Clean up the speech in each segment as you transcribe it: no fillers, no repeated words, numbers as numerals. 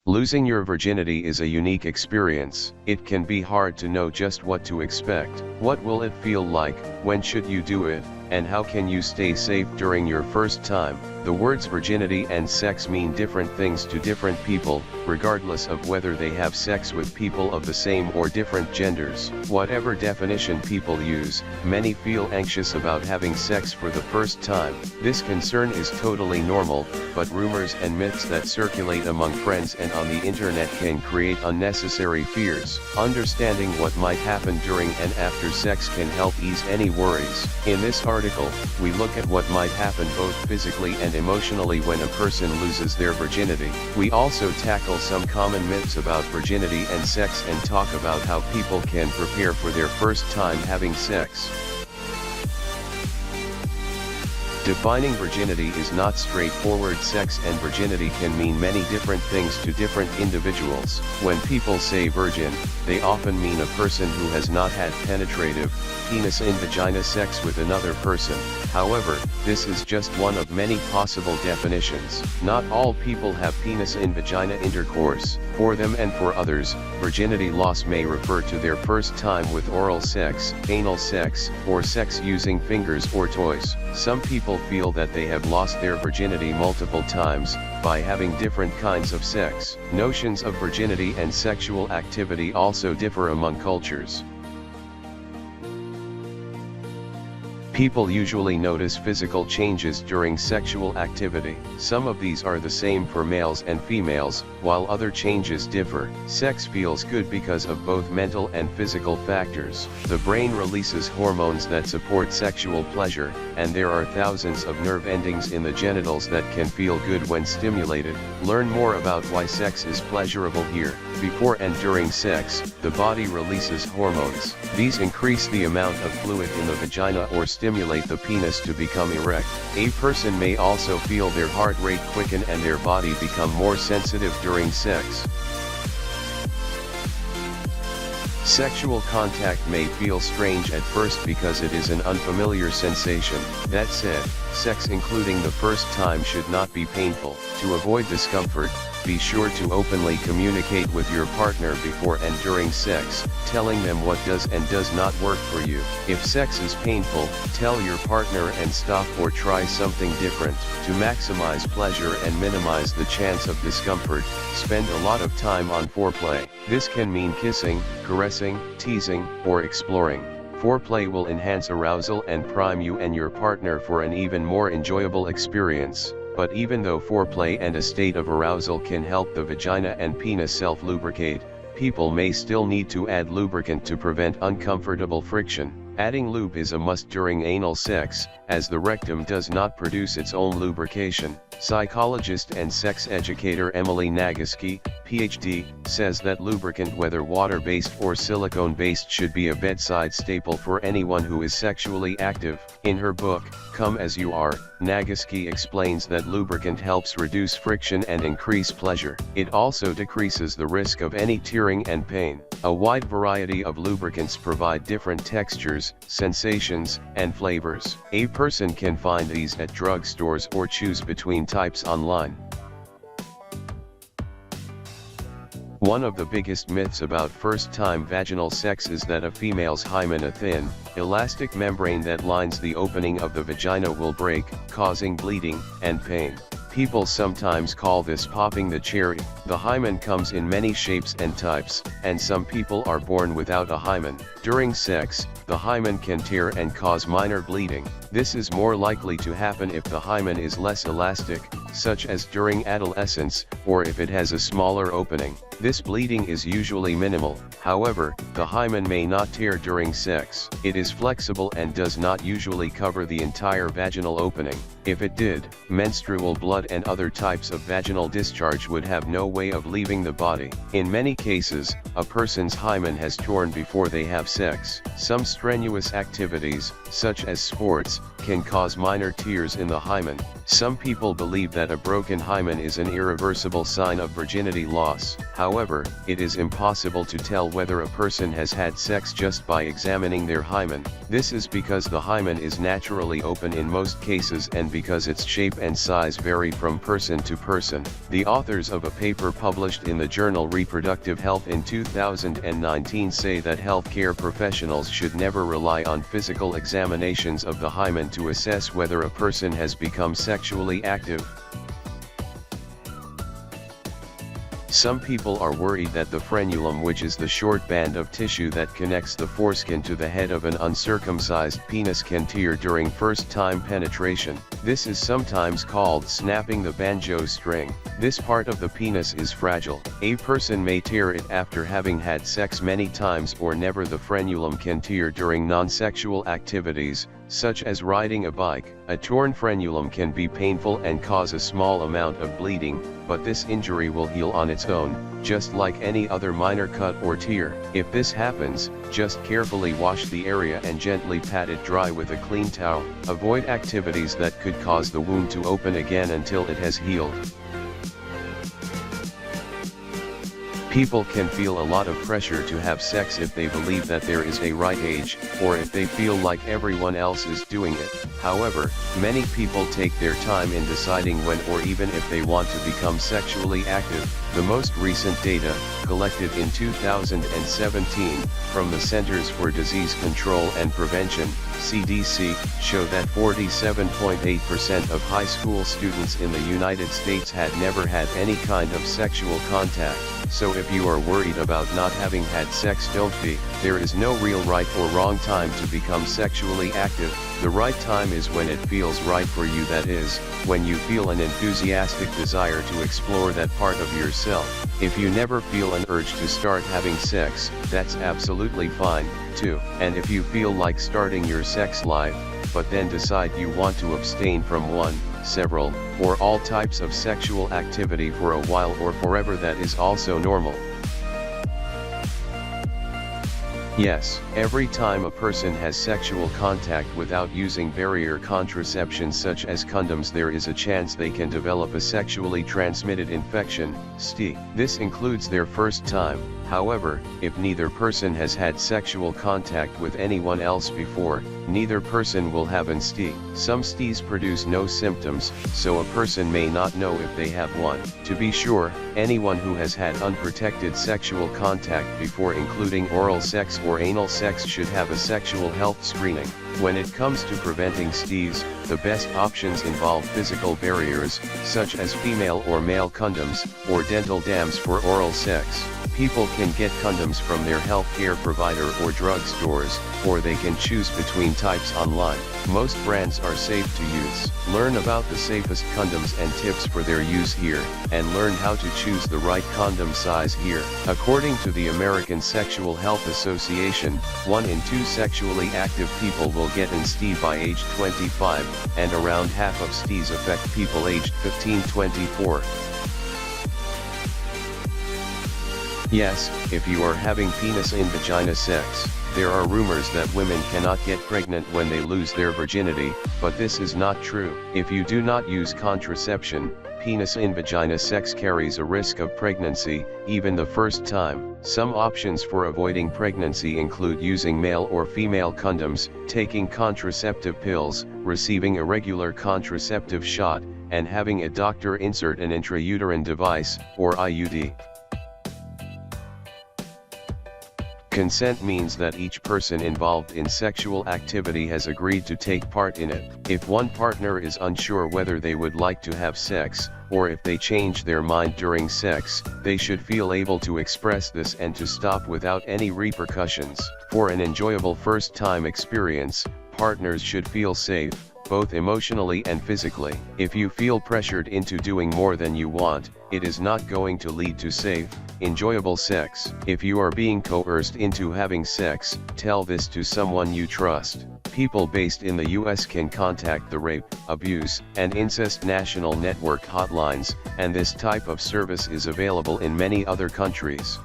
Losing your virginity is a unique experience. It can be hard to know just what to expect. What will it feel like? When should you do it? And how can you stay safe during your first time? The words virginity and sex mean different things to different people, regardless of whether they have sex with people of the same or different genders. Whatever definition people use, many feel anxious about having sex for the first time. This concern is totally normal, but rumors and myths that circulate among friends and on the internet can create unnecessary fears. Understanding what might happen during and after sex can help ease any worries. In this article, we look at what might happen both physically and emotionally when a person loses their virginity. We also tackle some common myths about virginity and sex and talk about how people can prepare for their first time having sex. Defining virginity is not straightforward. Sex and virginity can mean many different things to different individuals. When people say virgin, they often mean a person who has not had penetrative, penis in vagina sex with another person. However, this is just one of many possible definitions. Not all people have penis in vagina intercourse. For them and for others, virginity loss may refer to their first time with oral sex, anal sex, or sex using fingers or toys. Some people feel that they have lost their virginity multiple times, by having different kinds of sex. Notions of virginity and sexual activity also differ among cultures. People usually notice physical changes during sexual activity. Some of these are the same for males and females, while other changes differ. Sex feels good because of both mental and physical factors. The brain releases hormones that support sexual pleasure, and there are thousands of nerve endings in the genitals that can feel good when stimulated. Learn more about why sex is pleasurable here. Before and during sex, the body releases hormones. These increase the amount of fluid in the vagina or stimulate the penis to become erect. A person may also feel their heart rate quicken and their body become more sensitive during sex. Sexual contact may feel strange at first because it is an unfamiliar sensation. That said, sex including the first time should not be painful. To avoid discomfort, be sure to openly communicate with your partner before and during sex, telling them what does and does not work for you. If sex is painful, tell your partner and stop or try something different. To maximize pleasure and minimize the chance of discomfort, spend a lot of time on foreplay. This can mean kissing, caressing, teasing, or exploring. Foreplay will enhance arousal and prime you and your partner for an even more enjoyable experience. But even though foreplay and a state of arousal can help the vagina and penis self-lubricate, people may still need to add lubricant to prevent uncomfortable friction. Adding lube is a must during anal sex, as the rectum does not produce its own lubrication. Psychologist and sex educator Emily Nagoski, PhD, says that lubricant, whether water-based or silicone-based, should be a bedside staple for anyone who is sexually active. In her book, Come As You Are, Nagoski explains that lubricant helps reduce friction and increase pleasure. It also decreases the risk of any tearing and pain. A wide variety of lubricants provide different textures, sensations, and flavors. A person can find these at drugstores or choose between types online. One of the biggest myths about first-time vaginal sex is that a female's hymen, a thin, elastic membrane that lines the opening of the vagina, will break, causing bleeding and pain. People sometimes call this popping the cherry. The hymen comes in many shapes and types, and some people are born without a hymen. During sex, the hymen can tear and cause minor bleeding. This is more likely to happen if the hymen is less elastic, such as during adolescence, or if it has a smaller opening. This bleeding is usually minimal. However, the hymen may not tear during sex. It is flexible and does not usually cover the entire vaginal opening. If it did, menstrual blood and other types of vaginal discharge would have no way of leaving the body. In many cases, a person's hymen has torn before they have sex. Some strenuous activities, such as sports, can cause minor tears in the hymen. Some people believe that a broken hymen is an irreversible sign of virginity loss. However, it is impossible to tell whether a person has had sex just by examining their hymen. This is because the hymen is naturally open in most cases and because its shape and size vary from person to person. The authors of a paper published in the journal Reproductive Health in 2019 say that healthcare professionals should never rely on physical examinations of the hymen to assess whether a person has become sexually active. Some people are worried that the frenulum, which is the short band of tissue that connects the foreskin to the head of an uncircumcised penis, can tear during first-time penetration. This is sometimes called snapping the banjo string. This part of the penis is fragile. A person may tear it after having had sex many times or never. The frenulum can tear during non-sexual activities, such as riding a bike. A torn frenulum can be painful and cause a small amount of bleeding, but this injury will heal on its own, just like any other minor cut or tear. If this happens, just carefully wash the area and gently pat it dry with a clean towel. Avoid activities that could cause the wound to open again until it has healed. People can feel a lot of pressure to have sex if they believe that there is a right age, or if they feel like everyone else is doing it. However, many people take their time in deciding when or even if they want to become sexually active. The most recent data, collected in 2017, from the Centers for Disease Control and Prevention, CDC, show that 47.8% of high school students in the United States had never had any kind of sexual contact. So if you are worried about not having had sex, don't be. There is no real right or wrong time to become sexually active. The right time is when it feels right for you, that is, when you feel an enthusiastic desire to explore that part of yourself. If you never feel an urge to start having sex, that's absolutely fine, too. And if you feel like starting your sex life, but then decide you want to abstain from one, several, or all types of sexual activity for a while or forever, that is also normal. Yes, every time a person has sexual contact without using barrier contraception such as condoms, there is a chance they can develop a sexually transmitted infection, STI. This includes their first time. However, if neither person has had sexual contact with anyone else before, neither person will have an STI. Some STIs produce no symptoms, so a person may not know if they have one. To be sure, anyone who has had unprotected sexual contact before, including oral sex or anal sex, should have a sexual health screening. When it comes to preventing STIs, the best options involve physical barriers, such as female or male condoms, or dental dams for oral sex. People can get condoms from their healthcare provider or drugstores, or they can choose between types online. Most brands are safe to use. Learn about the safest condoms and tips for their use here, and learn how to choose the right condom size here. According to the American Sexual Health Association, 1 in 2 sexually active people will get an STI by age 25, and around half of STIs affect people aged 15-24. Yes, if you are having penis in vagina sex, there are rumors that women cannot get pregnant when they lose their virginity, but this is not true. If you do not use contraception, penis in vagina sex carries a risk of pregnancy, even the first time. Some options for avoiding pregnancy include using male or female condoms, taking contraceptive pills, receiving a regular contraceptive shot, and having a doctor insert an intrauterine device, or IUD. Consent means that each person involved in sexual activity has agreed to take part in it. If one partner is unsure whether they would like to have sex, or if they change their mind during sex, they should feel able to express this and to stop without any repercussions. For an enjoyable first-time experience, partners should feel safe, both emotionally and physically. If you feel pressured into doing more than you want, it is not going to lead to safe, enjoyable sex. If you are being coerced into having sex, tell this to someone you trust. People based in the US can contact the Rape, Abuse, and Incest National Network hotlines, and this type of service is available in many other countries.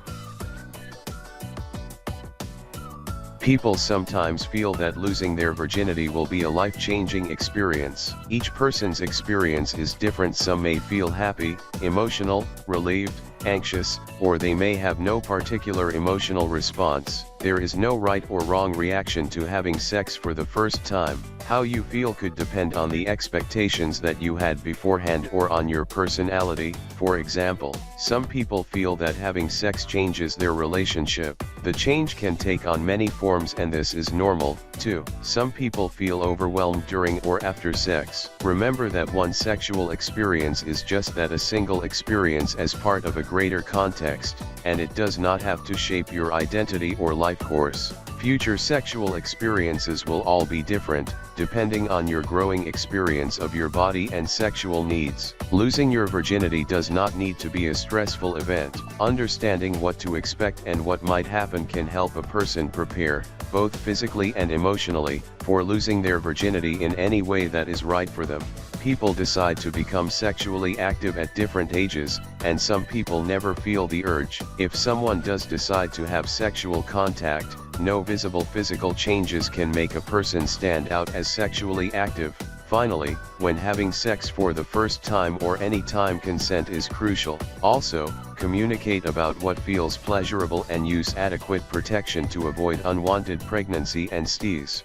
People sometimes feel that losing their virginity will be a life-changing experience. Each person's experience is different. Some may feel happy, emotional, relieved, anxious, or they may have no particular emotional response. There is no right or wrong reaction to having sex for the first time. How you feel could depend on the expectations that you had beforehand or on your personality. For example, some people feel that having sex changes their relationship. The change can take on many forms, and this is normal, too. Some people feel overwhelmed during or after sex. Remember that one sexual experience is just that, a single experience as part of a greater context, and it does not have to shape your identity or life course. Future sexual experiences will all be different, depending on your growing experience of your body and sexual needs. Losing your virginity does not need to be a stressful event. Understanding what to expect and what might happen can help a person prepare, both physically and emotionally, for losing their virginity in any way that is right for them. People decide to become sexually active at different ages, and some people never feel the urge. If someone does decide to have sexual contact, no visible physical changes can make a person stand out as sexually active. Finally, when having sex for the first time or any time, consent is crucial. Also, communicate about what feels pleasurable and use adequate protection to avoid unwanted pregnancy and STIs.